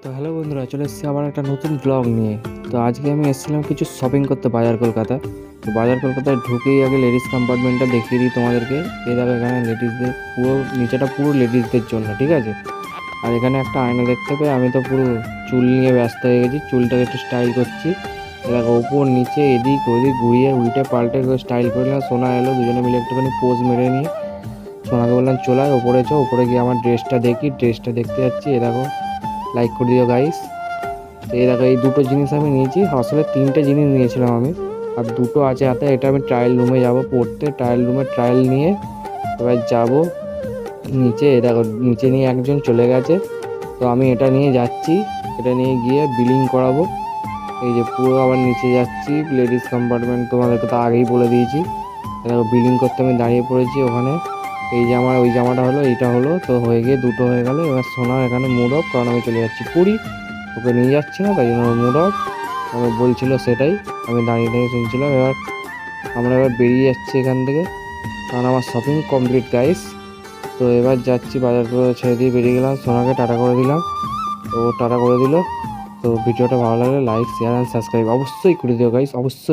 তো হ্যালো বন্ধুরা, চলে এসেছি আবার একটা নতুন ব্লগ নিয়ে। তো আজকে আমি এসেছিলাম কিছু শপিং করতে বাজার কলকাতা। তো বাজার কলকাতায় ঢুকেই আগে লেডিস কম্পার্টমেন্টটা দেখিয়ে দিই তোমাদেরকে। এই দেখো, এখানে লেডিসদের পুরো নিচেটা পুরো লেডিসদের জন্য, ঠিক আছে। আর এখানে একটা আয়না দেখতে পেয়ে আমি তো পুরো চুল নিয়ে ব্যস্ত হয়ে গেছি, চুলটাকে একটু স্টাইল করছি। এ দেখো, ওপর নিচে এদিক ওদিক ঘুরিয়ে উল্টে পাল্টে স্টাইল করলাম। সোনা এলো, দুজনে মিলে একটুখানি পোজ মেরে নিয়ে সোনাকে বললাম চলায় ওপরে চো। ওপরে গিয়ে আমার ড্রেসটা দেখি, ড্রেসটা দেখতে যাচ্ছি। এ দেখো, লাইক করে দিও গাইস। তো এই দেখো, এই দুটো জিনিস আমি নিয়েছি। আসলে তিনটে জিনিস নিয়েছিলাম আমি, আর দুটো আছে হাতে। এটা আমি ট্রায়াল রুমে যাব পড়তে, ট্রায়াল রুমে ট্রায়াল নিয়ে এবার যাব নিচে। এই দেখো, নিচে নিয়ে একজন চলে গেছে, তো আমি এটা নিয়ে যাচ্ছি। এটা নিয়ে গিয়ে বিলিং করাবো। এই যে পুরো আবার নিচে যাচ্ছি, লেডিস কম্পার্টমেন্ট তোমাদেরকে তো আগেই বলে দিয়েছি। দেখো, বিলিং করতে আমি দাঁড়িয়ে পড়েছি ওখানে। এই যে আমার ওই জামাটা হলো, এইটা হলো, তো হয়ে গিয়ে দুটো হয়ে গেল। এবার সোনার এখানে মুড অফ, কারণ আমি চলে যাচ্ছি পুরী। ওকে নিয়ে যাচ্ছি না, তাই জন্য মুড অফ। আমি বলছিল সেটাই, আমি দাঁড়িয়ে দাঁড়িয়ে শুনছিলাম। আমরা এবার বেরিয়ে যাচ্ছি এখান থেকে, কারণ আমার শপিং কমপ্লিট গাইস। তো এবার যাচ্ছি, বাজার করে ছেড়ে দিয়ে বেরিয়ে গেলাম। সোনাকে টাটা করে দিলাম, তো টাটা করে দিল। তো ভিডিওটা ভালো লাগলে লাইক, শেয়ার অ্যান্ড সাবস্ক্রাইব অবশ্যই করে দিও গাইস, অবশ্যই।